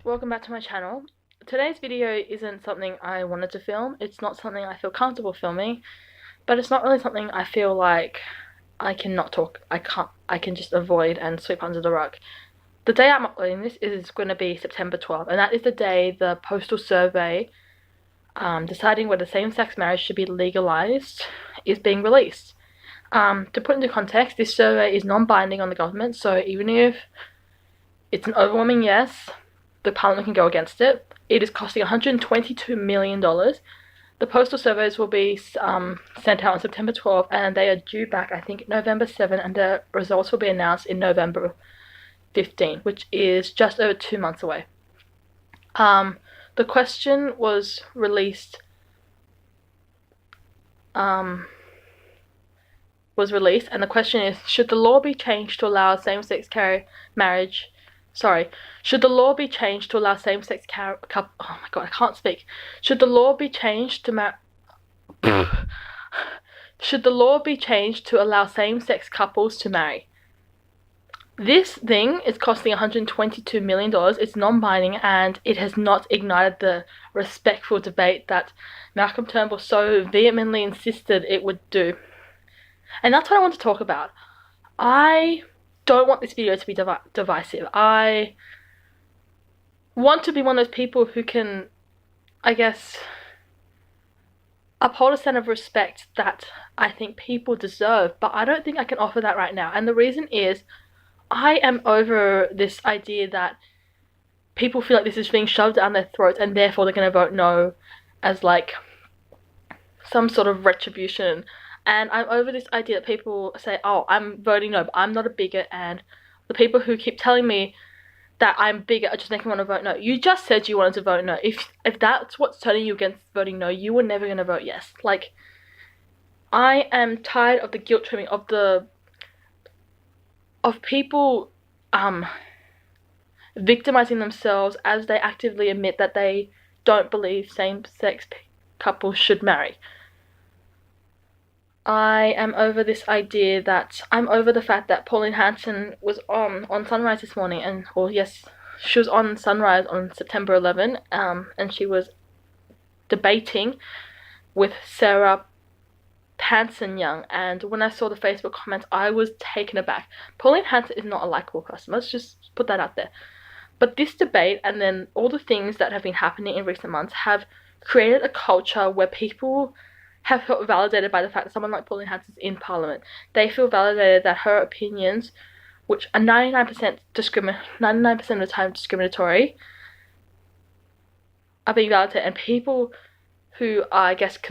welcome back to my channel. Today's video isn't something I wanted to film. It's not something I feel comfortable filming, but it's not really something I feel like I cannot talk. I can just avoid and sweep under the rug. The day I'm uploading this is going to be September 12th, and that is the day the postal survey deciding whether same-sex marriage should be legalized is being released. To put into context, this survey is non-binding on the government, so even if it's an overwhelming yes, the Parliament can go against it. It is costing $122 million. The postal surveys will be sent out on September 12th, and they are due back, I think, November 7th, and the results will be announced in November 15th, which is just over 2 months away. The question was released, and the question is, should the law be changed to allow same-sex marriage? Should the law be changed to allow same-sex couple? Oh my god, I can't speak. Should the law be changed to Should the law be changed to allow same-sex couples to marry? This thing is costing $122 million. It's non-binding, and it has not ignited the respectful debate that Malcolm Turnbull so vehemently insisted it would do. And that's what I want to talk about. I don't want this video to be divisive. I want to be one of those people who can, I guess, uphold a sense of respect that I think people deserve, but I don't think I can offer that right now. And the reason is, I am over this idea that people feel like this is being shoved down their throats and therefore they're going to vote no as like some sort of retribution. And I'm over this idea that people say, oh, I'm voting no, but I'm not a bigot, and the people who keep telling me that I'm bigot are just making me want to vote no. You just said you wanted to vote no. If that's what's turning you against voting no, you were never going to vote yes. Like, I am tired of the guilt tripping of people victimizing themselves as they actively admit that they don't believe same-sex couples should marry. I am over this idea that I'm over the fact that Pauline Hanson was on Sunrise this morning, and she was on Sunrise on September 11, and she was debating with Sarah Hanson-Young, and when I saw the Facebook comments, I was taken aback. Pauline Hanson is not a likable person. Let's just put that out there. But this debate, and then all the things that have been happening in recent months, have created a culture where people have felt validated by the fact that someone like Pauline Hanson is in Parliament. They feel validated that her opinions, which are 99% of the time discriminatory, are being validated, and people who are, I guess, I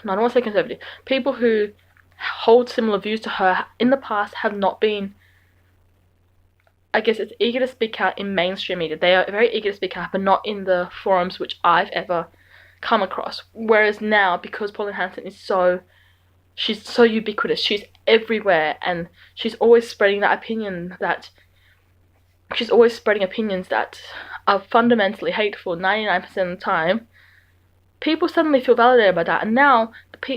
don't want to say conservative, people who hold similar views to her in the past have not been, I guess, it's eager to speak out in mainstream media. They are very eager to speak out, but not in the forums which I've ever come across. Whereas now, because Pauline Hanson is she's so ubiquitous, she's everywhere, and she's always spreading opinions that are fundamentally hateful 99% of the time. People suddenly feel validated by that, and now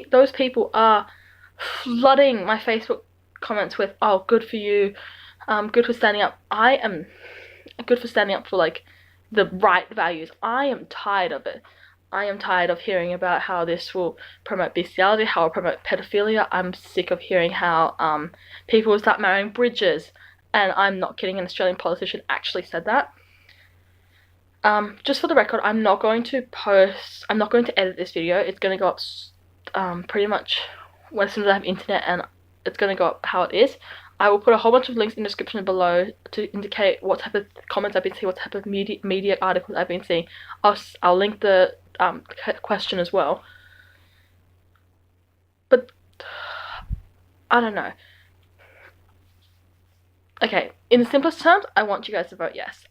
those people are flooding my Facebook comments with, oh, good for you, good for standing up. I am good for standing up for like the right values. I am tired of it. I am tired of hearing about how this will promote bestiality, how it will promote pedophilia. I'm sick of hearing how people will start marrying bridges, and I'm not kidding, an Australian politician actually said that. Just for the record, I'm not going to edit this video. It's going to go up pretty much as soon as I have internet, and it's going to go up how it is. I will put a whole bunch of links in the description below to indicate what type of comments I've been seeing, what type of media articles I've been seeing. I'll link the question as well. But I don't know. Okay, in the simplest terms, I want you guys to vote yes.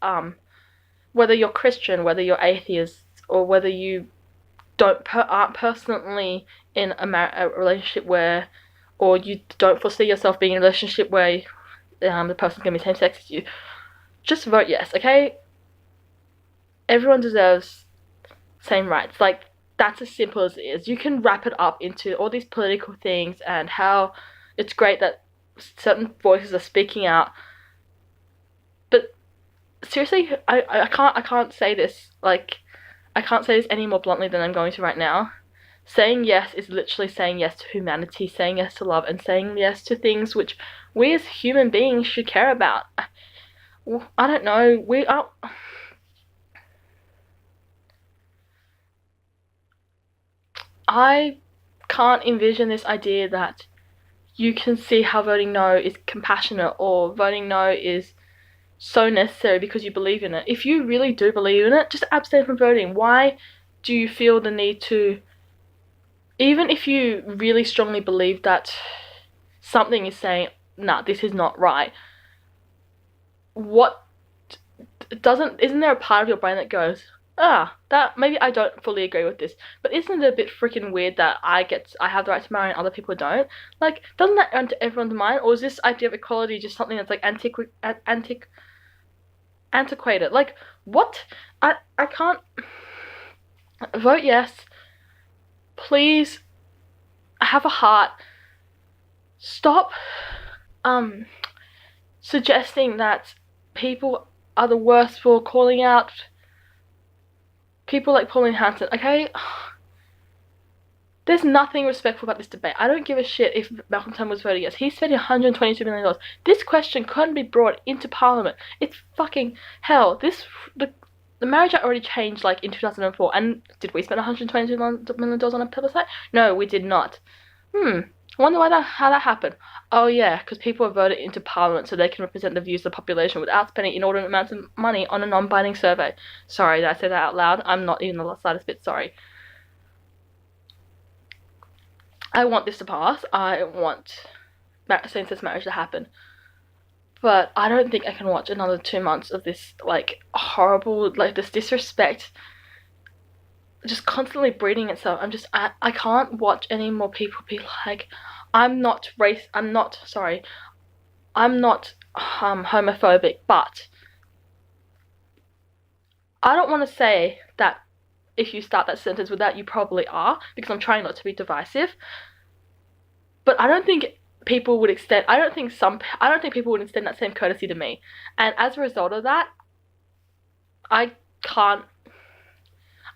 Whether you're Christian, whether you're atheist, or whether you aren't personally in a relationship where, or you don't foresee yourself being in a relationship where the person's going to be same sex as you, just vote yes, okay? Everyone deserves same rights. Like, that's as simple as it is. You can wrap it up into all these political things and how it's great that certain voices are speaking out, but seriously, I can't say this, like, I can't say this any more bluntly than I'm going to right now. Saying yes is literally saying yes to humanity, saying yes to love, and saying yes to things which we as human beings should care about. I don't know, we are... I can't envision this idea that you can see how voting no is compassionate or voting no is so necessary because you believe in it. If you really do believe in it, just abstain from voting. Why do you feel the need to, even if you really strongly believe that something is saying, nah, this is not right, what isn't there a part of your brain that goes, that maybe I don't fully agree with this, but isn't it a bit freaking weird that I have the right to marry and other people don't? Like, doesn't that enter everyone's mind? Or is this idea of equality just something that's like antiquated? Like, what? I can't vote yes. Please have a heart. Stop suggesting that people are the worst for calling out people like Pauline Hanson, okay? There's nothing respectful about this debate. I don't give a shit if Malcolm Turnbull was voting yes. He's spending $122 million. This question couldn't be brought into Parliament. It's fucking hell. The Marriage Act already changed, like, in 2004. And did we spend $122 million on a plebiscite? No, we did not. I wonder how that happened. Oh yeah, because people are voted into Parliament so they can represent the views of the population without spending inordinate amounts of money on a non-binding survey. Sorry, did I say that out loud? I'm not even the slightest bit sorry. I want this to pass. I want same-sex marriage to happen. But I don't think I can watch another 2 months of this, like, horrible, like, this disrespect just constantly breeding itself. I can't watch any more people be like, I'm not homophobic, but I don't want to say that if you start that sentence with that, you probably are, because I'm trying not to be divisive. But I don't think people would extend people would extend that same courtesy to me. And as a result of that, I can't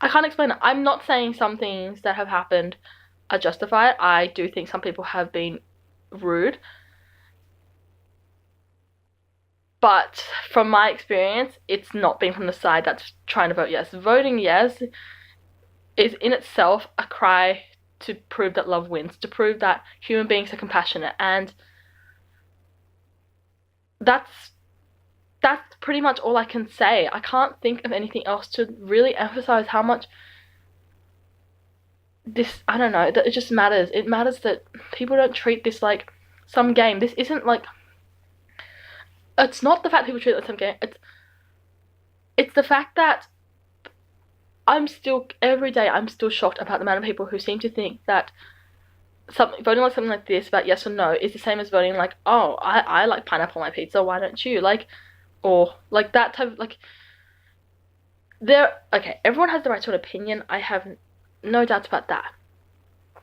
explain it. I'm not saying some things that have happened are justified. I do think some people have been rude. But from my experience, it's not been from the side that's trying to vote yes. Voting yes is in itself a cry to prove that love wins, to prove that human beings are compassionate, and that's pretty much all I can say. I can't think of anything else to really emphasize how much this, I don't know, that it just matters. It matters that people don't treat this like some game. This isn't like, it's not the fact people treat it like some game, it's the fact that every day I'm still shocked about the amount of people who seem to think that voting like something like this about yes or no is the same as voting like, oh, I like pineapple on my pizza, why don't you? Like, or like that type of, like, okay, everyone has the right to an opinion. I have no doubts about that.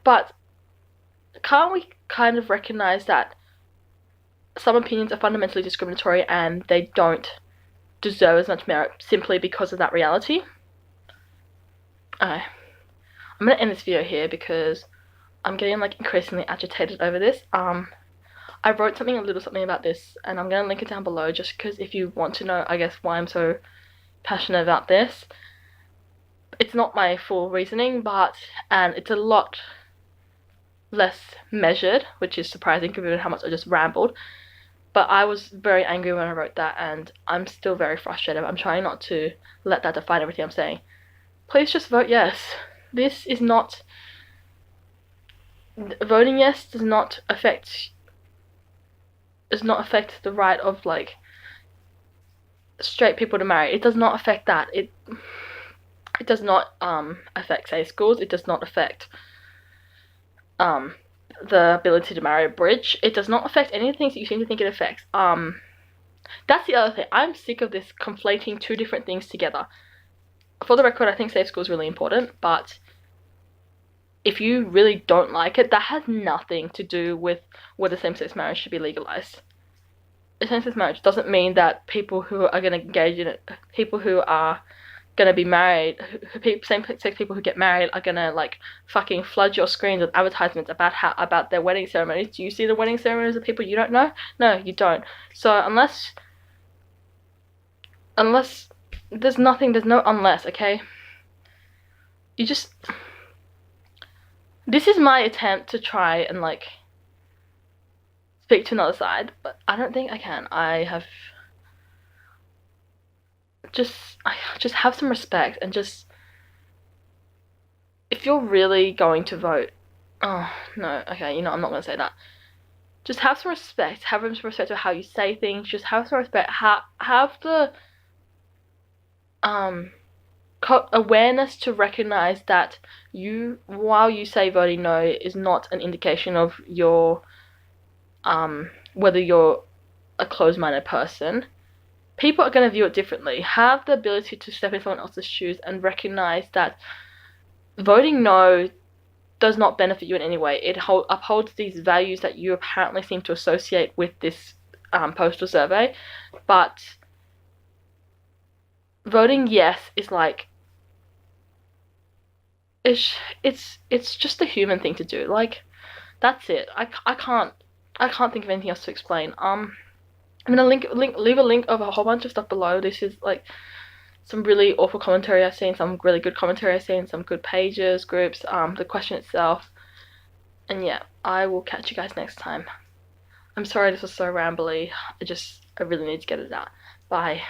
But can't we kind of recognize that some opinions are fundamentally discriminatory and they don't deserve as much merit simply because of that reality? I'm gonna end this video here because I'm getting, like, increasingly agitated over this. I wrote a little something about this, and I'm gonna link it down below just because if you want to know, I guess, why I'm so passionate about this. It's not my full reasoning, and it's a lot less measured, which is surprising given how much I just rambled. But I was very angry when I wrote that, and I'm still very frustrated. I'm trying not to let that define everything I'm saying. Please just vote yes. This is not... Voting yes does not affect the right of, like, straight people to marry. It does not affect that. It does not affect safe schools. It does not affect the ability to marry a bridge. It does not affect any of the things that you seem to think it affects. That's the other thing. I'm sick of this conflating two different things together. For the record, I think safe school is really important, but if you really don't like it, that has nothing to do with whether same-sex marriage should be legalized. same-sex marriage doesn't mean that people who are going to engage in it, people who are going to be married, same-sex people who get married are going to like fucking flood your screens with advertisements about their wedding ceremonies. Do you see the wedding ceremonies of people you don't know? No, you don't. So unless there's no unless, okay? You just, this is my attempt to try and like speak to another side, but I don't think I can. I just have some respect, and just, if you're really going to vote, oh no, okay, you know, I'm not gonna say that. Just have some respect. Have some respect for how you say things. Just have some respect. Have the awareness to recognize that while you say voting no is not an indication of your whether you're a closed-minded person, people are going to view it differently. Have the ability to step in someone else's shoes and recognize that voting no does not benefit you in any way. It upholds these values that you apparently seem to associate with this postal survey, but voting yes is like, it's just a human thing to do. Like, that's it. I can't think of anything else to explain. I'm gonna leave a link of a whole bunch of stuff below. This is like some really awful commentary I've seen, some really good commentary I've seen, some good pages, groups, the question itself. And yeah, I will catch you guys next time. I'm sorry this was so rambly. I really need to get it out. Bye.